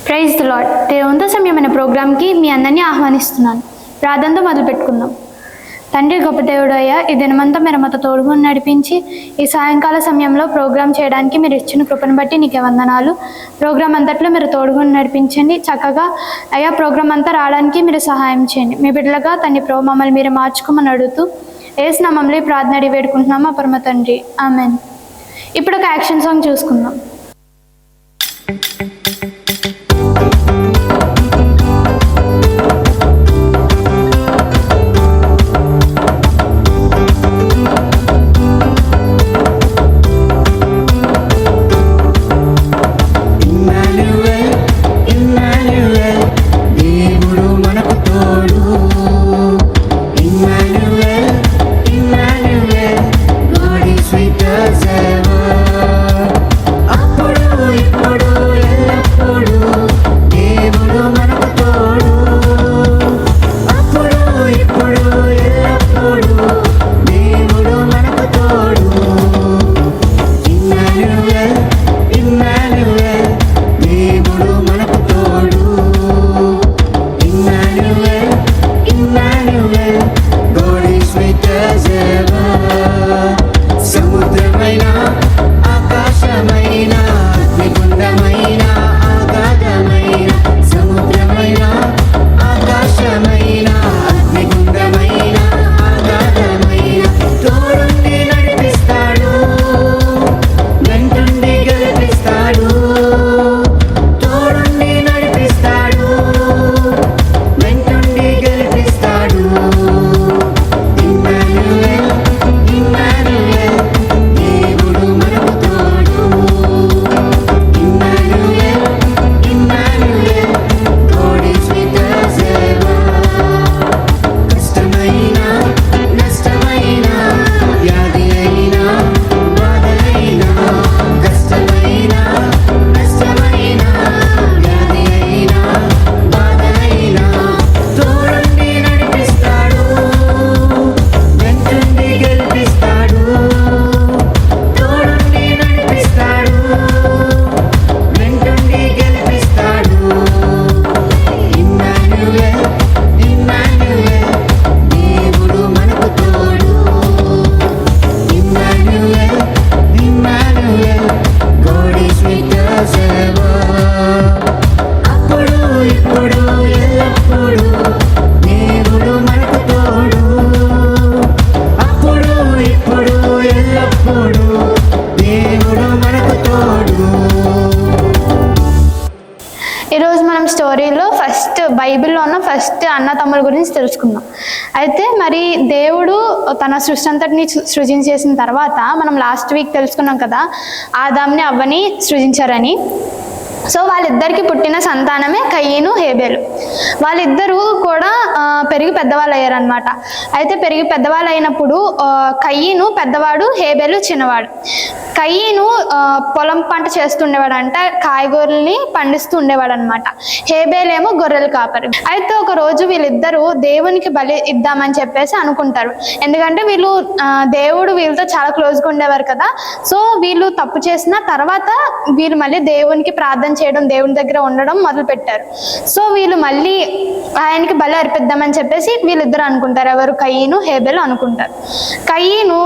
Praise the lord. దేవునితో సమయమైన ప్రోగ్రామ్కి మీ అందరినీ ఆహ్వానిస్తున్నాను. ప్రార్థనతో మొదలు పెట్టుకుందాం. తండ్రి గొప్ప దేవుడు అయ్యా, ఈ దినమంతా మీరు మాతో తోడుగా నడిపించి ఈ సాయంకాల సమయంలో ప్రోగ్రాం చేయడానికి మీరు ఇచ్చిన కృపను బట్టి నీకే వందనాలు. ప్రోగ్రాం అంతట్లో మీరు తోడుగా నడిపించండి. చక్కగా అయ్యా ప్రోగ్రాం అంతా రావడానికి మీరు సహాయం చేయండి. మీ బిడ్డలుగా తండ్రి ప్రభు మమ్మల్ని మీరు మార్చుకోమని అడుగుతూ యేసు నామములో ఈ ప్రార్థన అడిగి వేడుకుంటున్నామా పరమ తండ్రి, ఆమెన్. ఇప్పుడు ఒక యాక్షన్ సాంగ్ చూసుకుందాం. బైబిల్లో ఉన్న ఫస్ట్ అన్న తమ్ముల గురించి తెలుసుకుందాం. అయితే మరి దేవుడు తన సృష్టి అంతటిని సృజించేసిన తర్వాత మనం లాస్ట్ వీక్ తెలుసుకున్నాం కదా, ఆదాంని అవ్వని సృజించారని. సో వాళ్ళిద్దరికి పుట్టిన సంతానమే కయీను, హేబేలు. వాళ్ళిద్దరూ కూడా పెరిగి పెద్దవాళ్ళు అయ్యారనమాట. అయితే పెరిగి పెద్దవాళ్ళు అయినప్పుడు కయీను పెద్దవాడు, హేబేలు చిన్నవాడు. కయీను పొలం పంట చేస్తుండేవాడు, అంటే కాయగూరల్ని పండిస్తూ ఉండేవాడు అనమాట. హేబేలేమో గొర్రెలు కాపరి. అయితే ఒక రోజు వీళ్ళిద్దరూ దేవునికి బలి ఇద్దామని చెప్పేసి అనుకుంటారు. ఎందుకంటే వీళ్ళు దేవుడు వీళ్ళతో చాలా క్లోజ్గా ఉండేవారు కదా. సో వీళ్ళు తప్పు చేసిన తర్వాత వీళ్ళు మళ్ళీ దేవునికి ప్రార్థన చేయడం, దేవుని దగ్గర ఉండడం మొదలు పెట్టారు. సో వీళ్ళు మళ్ళీ ఆయనకి బలి అర్పిద్దామని చెప్పేసి వీళ్ళిద్దరు అనుకుంటారు. ఎవరు? కయీను, హేబేలు అనుకుంటారు. కయీను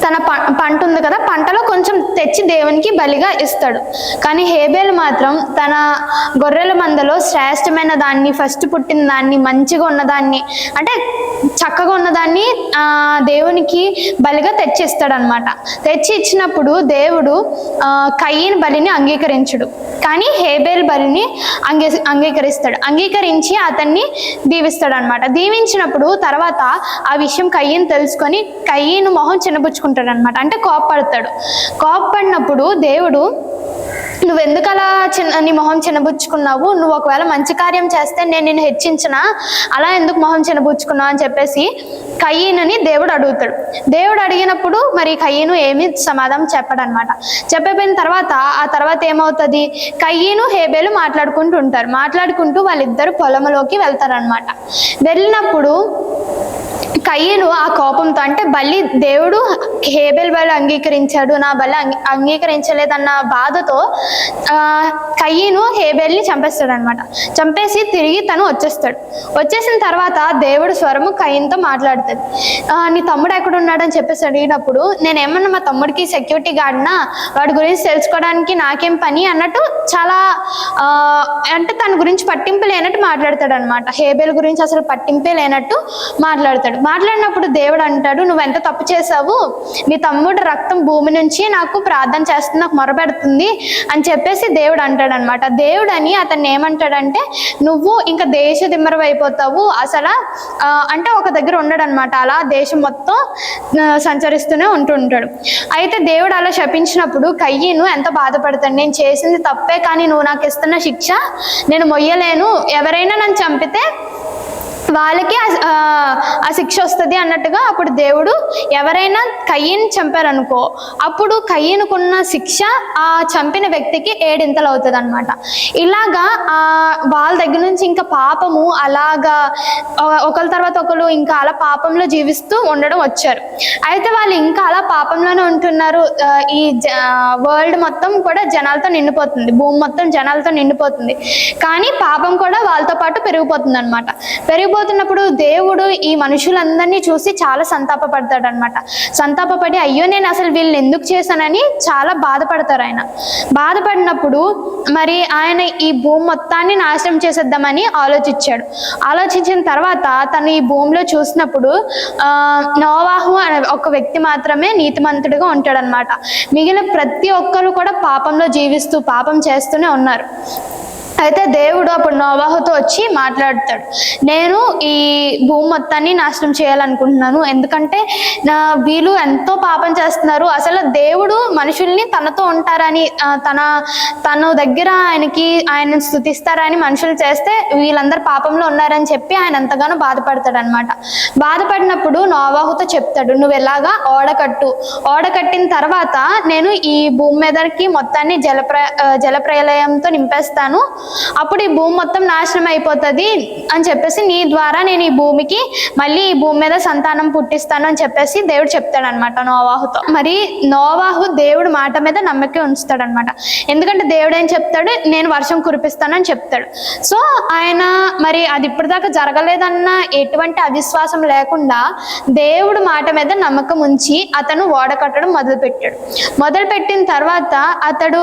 తన పంట ఉంది కదా, పంటలో కొంచెం తెచ్చి దేవునికి బలిగా ఇస్తాడు. కానీ హేబేలు మాత్రం తన గొర్రెల మందలో శ్రేష్టమైన దాన్ని, ఫస్ట్ పుట్టిన దాన్ని, మంచిగా ఉన్నదాన్ని, అంటే చక్కగా ఉన్నదాన్ని దేవునికి బలిగా తెచ్చి ఇస్తాడు అనమాట. తెచ్చి ఇచ్చినప్పుడు దేవుడు కయీను బలిని అంగీకరించడు, కానీ హేబేల్ బలిని అంగీకరిస్తాడు. అంగీకరించి అతన్ని దీవిస్తాడు అనమాట. దీవించినప్పుడు తర్వాత ఆ విషయం కయీను తెలుసుకొని కయీను మొహం చిన్నపుచ్చుకుంటాడు అనమాట, అంటే కోప్పడతాడు. కోప్పడినప్పుడు దేవుడు, నువ్వెందుకు అలా నీ మొహం చిన్నబుచ్చుకున్నావు? నువ్వు ఒకవేళ మంచి కార్యం చేస్తే నేను నిన్ను హెచ్చించినా, అలా ఎందుకు మొహం చిన్నబుచ్చుకున్నావు అని చెప్పేసి కయీనుని దేవుడు అడుగుతాడు. దేవుడు అడిగినప్పుడు మరి కయీను ఏమి సమాధానం చెప్పడనమాట. చెప్పిపోయిన తర్వాత ఆ తర్వాత ఏమవుతుంది, కయీను హేబేలు మాట్లాడుకుంటూ ఉంటారు. మాట్లాడుకుంటూ వాళ్ళిద్దరు పొలంలోకి వెళ్తారనమాట. వెళ్ళినప్పుడు కయ్యను ఆ కోపంతో, అంటే బలి దేవుడు హేబెల్ బలి అంగీకరించాడు, నా బలి అంగీకరించలేదన్న బాధతో కయ్యను హేబెల్ని చంపేస్తాడు అనమాట. చంపేసి తిరిగి తను వచ్చేసిన తర్వాత దేవుడు స్వరము కయ్యన్తో మాట్లాడుతుంది. నీ తమ్ముడు ఎక్కడ ఉన్నాడని చెప్పేసి అడిగినప్పుడు, నేనేమన్నా మా తమ్ముడికి సెక్యూరిటీ గార్డ్నా, వాడి గురించి తెలుసుకోవడానికి నాకేం పని అన్నట్టు చాలా అంటే తన గురించి పట్టింపు లేనట్టు మాట్లాడతాడు అనమాట. హేబెల్ గురించి అసలు పట్టింపే లేనట్టు మాట్లాడినప్పుడు దేవుడు అంటాడు, నువ్వు ఎంత తప్పు చేసావు, మీ తమ్ముడు రక్తం భూమి నుంచి నాకు ప్రార్థన చేస్తుంది, నాకు మొరపెడుతుంది అని చెప్పేసి దేవుడు అంటాడు అనమాట. దేవుడు అని అతన్ని ఏమంటాడంటే, నువ్వు ఇంకా దేశ దిమ్మరం అయిపోతావు అసలు, అంటే ఒక దగ్గర ఉండడు అనమాట, అలా దేశం మొత్తం సంచరిస్తూనే ఉంటుంటాడు. అయితే దేవుడు అలా శపించినప్పుడు కయ్యను ఎంత బాధపడతాడు, నేను చేసింది తప్పే కానీ నువ్వు నాకు ఇస్తున్న శిక్ష నేను మొయ్యలేను, ఎవరైనా నన్ను చంపితే వాళ్ళకి ఆ శిక్ష వస్తుంది అన్నట్టుగా అప్పుడు దేవుడు ఎవరైనా కయ్యను చంపారనుకో, అప్పుడు కయ్యనుకున్న శిక్ష ఆ చంపిన వ్యక్తికి 7 ఇంతలు అవుతుంది అనమాట. ఇలాగా వాళ్ళ దగ్గర నుంచి ఇంకా పాపము అలాగా ఒకరి తర్వాత ఒకరు ఇంకా అలా పాపంలో జీవిస్తూ ఉండడం వచ్చారు. అయితే వాళ్ళు ఇంకా అలా పాపంలోనే ఉంటున్నారు. ఈ వరల్డ్ మొత్తం కూడా జనాలతో నిండిపోతుంది, భూమి మొత్తం జనాలతో నిండిపోతుంది, కానీ పాపం కూడా వాళ్ళతో పాటు పెరిగిపోతుంది అనమాట. పెరిగిపోతున్నప్పుడు దేవుడు ఈ మనుషులందరినీ చూసి చాలా సంతాపపడతాడు అనమాట. సంతాపపడి అయ్యో నేను అసలు వీళ్ళని ఎందుకు చేశానని చాలా బాధపడతారు. ఆయన బాధపడినప్పుడు మరి ఆయన ఈ భూమి మొత్తాన్ని నాశనం చేసేద్దామని ఆలోచించిన తర్వాత తను ఈ భూమిలో చూసినప్పుడు నోవాహు అనే ఒక వ్యక్తి మాత్రమే నీతిమంతుడిగా ఉంటాడనమాట. మిగిలిన ప్రతి ఒక్కరు కూడా పాపంలో జీవిస్తూ పాపం చేస్తూనే ఉన్నారు. అయితే దేవుడు అప్పుడు నోవాహుతో వచ్చి మాట్లాడతాడు, నేను ఈ భూమి మొత్తాన్ని నాశనం చేయాలనుకుంటున్నాను, ఎందుకంటే వీళ్ళు ఎంతో పాపం చేస్తున్నారు, అసలు దేవుడు మనుషుల్ని తనతో ఉంటారని తన దగ్గర ఆయన స్తుతిస్తారని మనుషులు చేస్తే వీళ్ళందరూ పాపంలో ఉన్నారని చెప్పి ఆయన ఎంతగానో బాధపడతాడు అనమాట. బాధపడినప్పుడు నోవాహుతో చెప్తాడు, నువ్వు ఎలాగా ఓడ కట్టిన తర్వాత నేను ఈ భూమి మీదకి మొత్తాన్ని జలప్రలయంతో నింపేస్తాను, అప్పుడు ఈ భూమి మొత్తం నాశనం అయిపోతుంది అని చెప్పేసి నీ ద్వారా నేను ఈ భూమికి మళ్ళీ ఈ భూమి మీద సంతానం పుట్టిస్తాను అని చెప్పేసి దేవుడు చెప్తాడనమాట నోవాహుతో. మరి నోవాహు దేవుడు మాట మీద నమ్మకం ఉంచుతాడనమాట. ఎందుకంటే దేవుడు ఏం చెప్తాడు, నేను వర్షం కురిపిస్తానని చెప్తాడు. సో ఆయన మరి అది ఇప్పటిదాకా జరగలేదన్న ఎటువంటి అవిశ్వాసం లేకుండా దేవుడు మాట మీద నమ్మకం ఉంచి అతను ఓడ కట్టడం మొదలుపెట్టిన తర్వాత అతడు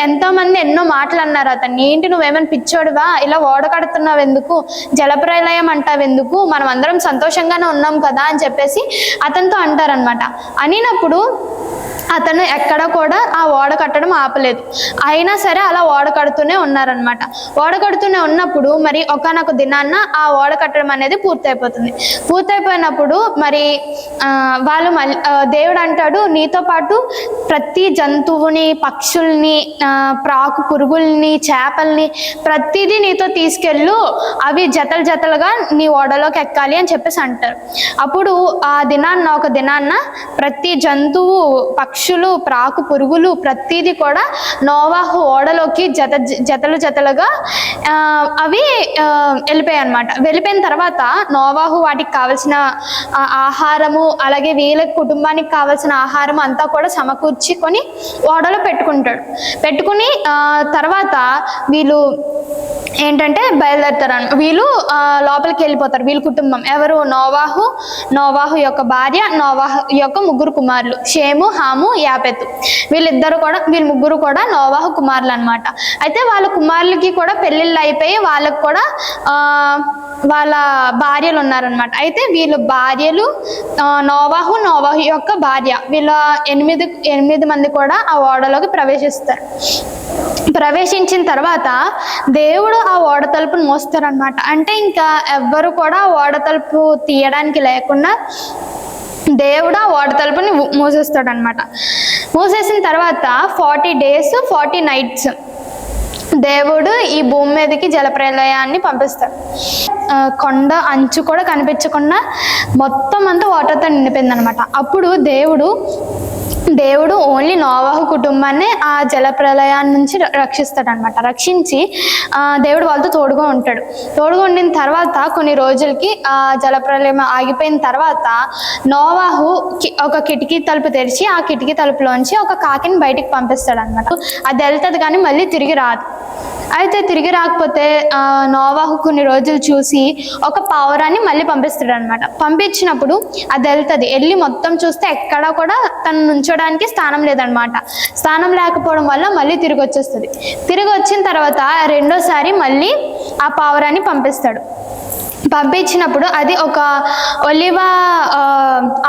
ఎంతో మంది ఎన్నో మాటలు అన్నారు అతన్ని, ఏంటి నువ్వేమైనా పిచ్చోడువా, ఇలా ఓడ కడుతున్నావు ఎందుకు, జలప్రలయం అంటావెందుకు, మనం అందరం సంతోషంగానే ఉన్నాం కదా అని చెప్పేసి అతనితో అంటారనమాట. అనినప్పుడు అతను ఎక్కడ కూడా ఆ ఓడ కట్టడం ఆపలేదు, అయినా సరే అలా ఓడ కడుతూనే ఉన్నారనమాట. ఓడ కడుతూనే ఉన్నప్పుడు మరి ఒకానొక దినాన్న ఆ ఓడ కట్టడం అనేది పూర్తయిపోయినప్పుడు మరి వాళ్ళు దేవుడు అంటాడు, నీతో పాటు ప్రతి జంతువుని, పక్షుల్ని, ప్రాకు పురుగుల్ని, చేపల్ని ప్రతిదీ నీతో తీసుకెళ్ళు, అవి జతలుగా నీ ఓడలోకి ఎక్కాలి అని చెప్పేసి అంటారు. అప్పుడు ఒక దినాన్న ప్రతి జంతువు, పక్షులు, ప్రాకు పురుగులు ప్రతిదీ కూడా నోవాహు ఓడలోకి జతలుగా అవి వెళ్ళిపోయాయి అనమాట. వెళ్ళిపోయిన తర్వాత నోవాహు వాటికి కావలసిన ఆహారము, అలాగే వీళ్ళ కుటుంబానికి కావలసిన ఆహారం అంతా కూడా సమకూర్చుకొని ఓడలో పెట్టుకుని తర్వాత వీళ్ళు ఏంటంటే బయలుదేరుతారు. వీళ్ళు లోపలికి వెళ్ళిపోతారు. వీళ్ళ కుటుంబం ఎవరు, నోవాహు యొక్క భార్య, నోవాహు యొక్క 3 కుమారులు, షేము, హాము, యాపెతు. వీళ్ళ ముగ్గురు కూడా నోవాహు కుమారులు అనమాట. అయితే వాళ్ళ కుమారులకి కూడా పెళ్ళిళ్ళు అయిపోయి వాళ్ళకు కూడా వాళ్ళ భార్యలు ఉన్నారనమాట. అయితే వీళ్ళ భార్యలు నోవాహు యొక్క భార్య, వీళ్ళ 8 మంది కూడా ఆ ఓడలోకి ప్రవేశించిన తర్వాత దేవుడు ఆ ఓడ తలుపును మోస్తారనమాట. అంటే ఇంకా ఎవ్వరు కూడా ఓడ తలుపు తీయడానికి లేకుండా దేవుడు ఆ ఓడ తలుపుని మూసేస్తాడనమాట. మూసేసిన తర్వాత 40 days 40 nights దేవుడు ఈ భూమి మీదకి జలప్రలయాన్ని పంపిస్తాడు. కొండ అంచు కూడా కనిపించకుండా మొత్తం అంతా వాటర్తో నిండిపోయింది అనమాట. అప్పుడు దేవుడు దేవుడు ఓన్లీ నోవాహు కుటుంబాన్ని ఆ జల ప్రళయాన్ని నుంచి రక్షిస్తాడనమాట. రక్షించి దేవుడు వాళ్ళతో తోడుగా ఉంటాడు. తోడుగా ఉండిన తర్వాత కొన్ని రోజులకి ఆ జల ప్రళయం ఆగిపోయిన తర్వాత నోవాహు ఒక కిటికీ తలుపు తెరిచి ఆ కిటికీ తలుపులోంచి ఒక కాకిని బయటికి పంపిస్తాడు అనమాట. అది వెళ్తుంది కానీ మళ్ళీ తిరిగి రాదు. అయితే తిరిగి రాకపోతే నోవాహు కొన్ని రోజులు చూసి ఒక పావురాన్ని మళ్ళీ పంపిస్తాడు అనమాట. పంపించినప్పుడు అది వెళ్తుంది. వెళ్ళి మొత్తం చూస్తే ఎక్కడా కూడా తను నుంచోడానికి స్థానం లేదనమాట. స్థానం లేకపోవడం వల్ల మళ్ళీ తిరిగి వచ్చేస్తుంది. తిరిగి వచ్చిన తర్వాత రెండోసారి మళ్ళీ ఆ పావురాన్ని పంపిస్తాడు. పంపించినప్పుడు అది ఒక ఒలివ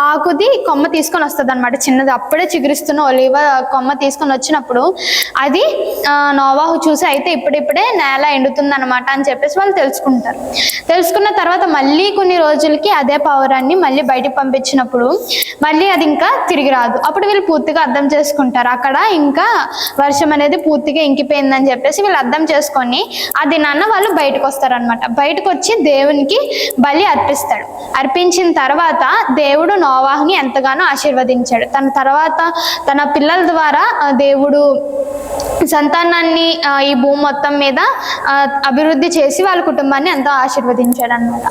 ఆకుది కొమ్మ తీసుకొని వస్తుంది అనమాట. చిన్నది అప్పుడే చిగురిస్తున్న ఒలివ కొమ్మ తీసుకొని వచ్చినప్పుడు అది నోవాహు చూసి అయితే ఇప్పుడిప్పుడే నేల ఎండుతుంది అనమాట అని చెప్పేసి వాళ్ళు తెలుసుకుంటారు. తెలుసుకున్న తర్వాత మళ్ళీ కొన్ని రోజులకి అదే పావురాన్ని మళ్ళీ బయటికి పంపించినప్పుడు మళ్ళీ అది ఇంకా తిరిగి రాదు. అప్పుడు వీళ్ళు పూర్తిగా అర్థం చేసుకుంటారు అక్కడ ఇంకా వర్షం అనేది పూర్తిగా ఇంకిపోయిందని చెప్పేసి వీళ్ళు అర్థం చేసుకొని ఆ దినాన్న వాళ్ళు బయటకు వస్తారనమాట. బయటకు వచ్చి దేవునికి బలి అర్పిస్తాడు. అర్పించిన తర్వాత దేవుడు నోవాహుని ఎంతగానో ఆశీర్వదించాడు. తన తర్వాత తన పిల్లల ద్వారా దేవుడు సంతానాన్ని ఈ భూమి మొత్తం మీద అభివృద్ధి చేసి వాళ్ళ కుటుంబాన్ని ఎంతో ఆశీర్వదించాడు అనమాట.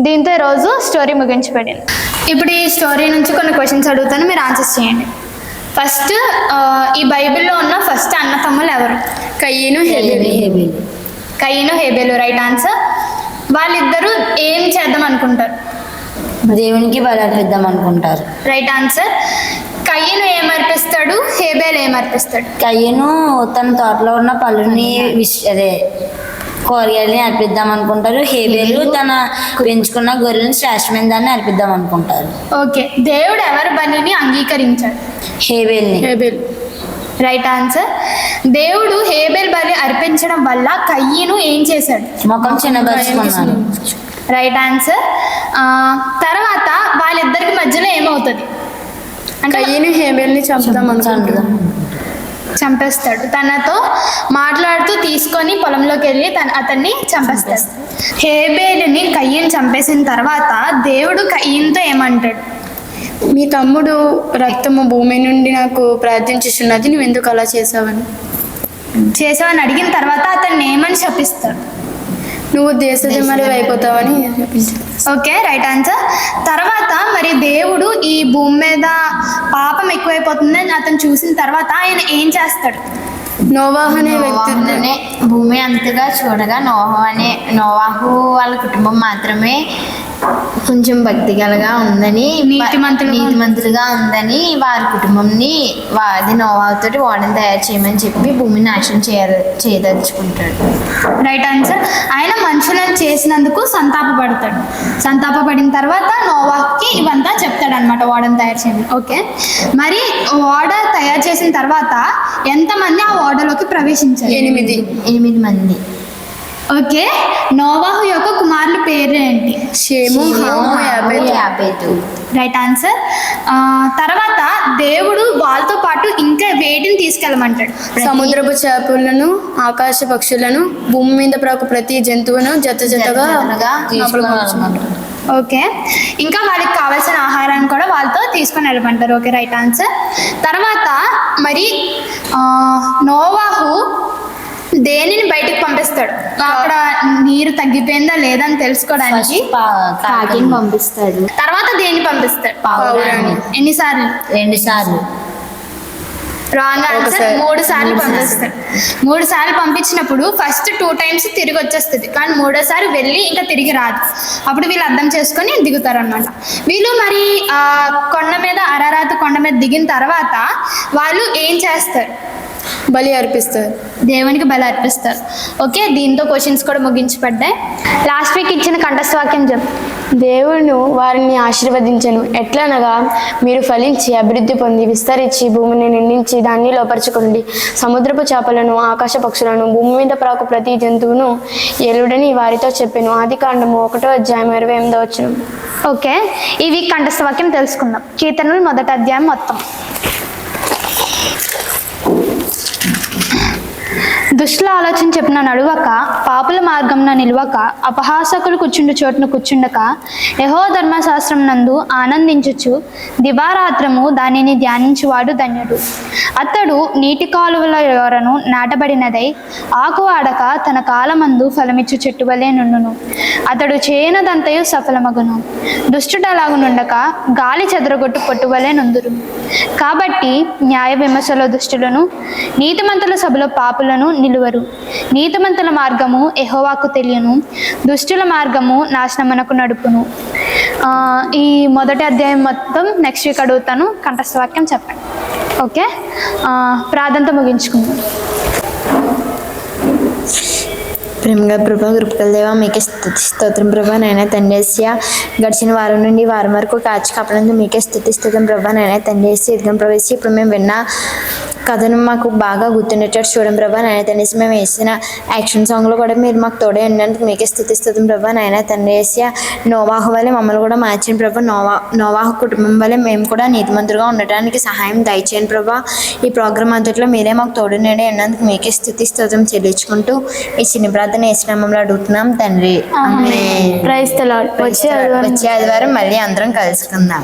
దీంతో ఈరోజు స్టోరీ ముగించబడింది. ఇప్పుడు ఈ స్టోరీ నుంచి కొన్ని క్వశ్చన్స్ అడుగుతాను, మీరు ఆన్సర్స్ చేయండి. ఫస్ట్, ఈ బైబిల్లో ఉన్న ఫస్ట్ అన్న తమ్ముళ్ళు ఎవరు? కయీను, హేబెలు. కయీను, హేబెలు రైట్ ఆన్సర్. వాళ్ళిద్దరూ ఏం చేద్దాం అనుకుంటారు? దేవునికి బలి అర్పిద్దాం అనుకుంటారు. Right answer. కయ్యను ఏమర్పిస్తాడు, హేబెల్ ఏమర్పిస్తాడు? కయ్యను తన తోటలో ఉన్న పళ్ళుని అదే కూరగాయలని అర్పిద్దాం అనుకుంటారు. హేబెలు తన పెంచుకున్న గొర్రెలను శ్రేష్టమైన దాన్ని అర్పిద్దాం అనుకుంటారు. ఓకే, దేవుడు ఎవరి బలిని అంగీకరించాడు? హేబెల్ని. హేబెల్ రైట్ ఆన్సర్. దేవుడు హేబెల్ బలి అర్పించడం వల్ల కయ్యను ఏం చేశాడు? ముఖం చిన్నబరుచుకున్నాడు. Right answer. తర్వాత వాళ్ళిద్దరికి మధ్యలో ఏమవుతుంది? అంటే కయ్యను హేబెల్ని చంపేస్తాడు. తనతో మాట్లాడుతూ తీసుకొని పొలంలోకి వెళ్ళి అతన్ని చంపేస్తాడు. హేబెలుని కయ్యను చంపేసిన తర్వాత దేవుడు కయ్యనుతో ఏమంటాడు? మీ తమ్ముడు రక్తము భూమి నుండి నాకు ప్రార్థించుచున్నది, నువ్వు ఎందుకు అలా చేసావని అడిగిన తర్వాత అతన్ని ఏమని శపిస్తాడు? నువ్వు దేశదిమ్మరి అయిపోతావని. Okay, right answer. తర్వాత మరి దేవుడు ఈ భూమి మీద పాపం ఎక్కువైపోతుందని అతను చూసిన తర్వాత ఆయన ఏం చేస్తాడు? నోవాహు అనే వ్యక్తి భూమి అంతగా చూడగా నోవాహు వాళ్ళ కుటుంబం మాత్రమే కొంచెం భక్తిగలగా ఉందని, నీతిమంతులుగా ఉందని వారి కుటుంబంని అది నోవాహుతోటి ఓడని తయారు చేయమని చెప్పి భూమిని నాశనం చేయదలుచుకుంటాడు. Right answer. ఆయన మనుషులను చేసినందుకు సంతాపపడతాడు. సంతాపపడిన తర్వాత నోవాహుకి ఇవంతా చెప్తాడు అనమాట, ఓడని తయారు చేయమని. ఓకే, మరి ఓడ తయారు చేసిన తర్వాత ఎంతమంది ఆ ఓడలోకి ప్రవేశించారు? 8 మంది. ఓకే, నోవాహు యొక్క కుమారుల పేరు ఏంటి? షేము, హాము, యాపెతు. Right answer. తర్వాత దేవుడు వాళ్ళతో పాటు ఇంకా వేటిని తీసుకెళ్ళమంటాడు? సముద్రపు చేపలను, ఆకాశ పక్షులను, భూమి మీద ప్రాకు ప్రతి జంతువును జతగా ఓకే, ఇంకా వాళ్ళకి కావాల్సిన ఆహారాన్ని కూడా వాళ్ళతో తీసుకొని వెళ్ళమంటారు. Okay, right answer. తర్వాత మరి నోవాహు దేనిని బయటికి పంపిస్తాడు? అక్కడ నీరు తగ్గిపోయిందా లేదా అని తెలుసుకోవడానికి కాకిని పంపిస్తాడు. తర్వాత దేన్ని పంపిస్తాడు? ఎన్నిసార్లు? 2 సార్లు. Wrong answer. 3 సార్లు పంపిస్తాడు. 3 సార్లు పంపించినప్పుడు ఫస్ట్ 2 టైమ్స్ తిరిగి వచ్చేస్తుంది, కానీ 3ఓసారి వెళ్ళి ఇంకా తిరిగి రాదు. అప్పుడు వీళ్ళు అర్థం చేసుకొని దిగుతారు అనమాట. వీళ్ళు మరి కొండ మీద అరారాతు కొండ మీద దిగిన తర్వాత వాళ్ళు ఏం చేస్తారు? బలి అర్పిస్తారు. దేవునికి బలి అర్పిస్తారు. ఓకే, దీంతో క్వశ్చన్స్ కూడా ముగించబడ్డాయి. లాస్ట్ వీక్ ఇచ్చిన కంఠస్థ వాక్యం చెప్పు. దేవుడు వారిని ఆశీర్వదించెను, ఎట్లనగా మీరు ఫలించి అభివృద్ధి పొంది విస్తరించి భూమిని నిండించి దాన్ని లోపరుచుకోండి. సముద్రపు చేపలను, ఆకాశ పక్షులను, భూమి మీద ప్రాకు ప్రతి జంతువును ఏలుడని వారితో చెప్పెను. ఆదికాండము 1:28. ఓకే, ఈ వీక్ కంఠస్థ వాక్యం తెలుసుకుందాం. కీర్తనలు 1వ అధ్యాయం మొత్తం. దుష్టుల ఆలోచన చెప్పిన నడువక, పాపుల మార్గంన నిలువక, అపహాసకులు కూర్చుండు చోటును కూర్చుండక, యెహోవా ధర్మశాస్త్రం నందు ఆనందించుచు దివారాత్రము దానిని ధ్యానించువాడు ధన్యుడు. అతడు నీటి కాలువల యోరను నాటబడినదై ఆకు ఆడక తన కాలమందు ఫలమిచ్చు చెట్టు వలె నుండును. అతడు చేయనదంతయు సఫలమగును. దుష్టుడలాగునుండక గాలి చెదరగొట్టు పొట్టువలే నుందురు. కాబట్టి న్యాయ విమర్శలో దుష్టులను, నీతిమంతుల సభలో పాపులను నిలువరు. నీతిమంతుల మార్గము యెహోవాకు తెలియను, దుష్టుల మార్గము నాశనమునకు నడుపును. ఈ మొదటి అధ్యాయం మొత్తం నెక్స్ట్ వీక్ అడుగుతాను. కంఠస్థ వాక్యం చెప్పండి. ఓకే, ప్రార్థనతో ముగించుకుందాం. ప్రేమగా ప్రభా, కృపగల దేవా, మీకే స్తోత్రం ప్రభా. నాయన తండ్రి, గడిచిన వారం నుండి వారం వరకు కాచి కాపాడందుకు మీకే స్తుతిస్తున్నాం ప్రభా. నాయన తండ్రి, ఇదిగో ప్రవేశి ఇప్పుడు మేము విన్న కథను మాకు బాగా గుర్తుండేటట్టు చూడండి ప్రభా. నాయన తండ్రి, మేము వేసిన యాక్షన్ సాంగ్లో కూడా మీరు మాకు తోడే ఉన్నందుకు మీకే స్తుతిస్తున్నాం ప్రభా. నాయన తండ్రి, నోవాహు వల్లే మమ్మల్ని కూడా మార్చిన ప్రభా. నోవాహు కుటుంబం వల్లే మేము కూడా నీతిమంతులుగా ఉండటానికి సహాయం దయచేయండి ప్రభా. ఈ ప్రోగ్రామ్ అంతట్లో మీరే మాకు తోడునేడే అన్నందుకు మీకే స్తుతిస్తున్నాం చెల్లించుకుంటూ ఈ చిన్న ప్రార్థన యేసునామములో అడుగుతున్నాం తండ్రి. Praise the Lord. వచ్చే ఆదివారం మళ్ళీ అందరం కలుసుకుందాం.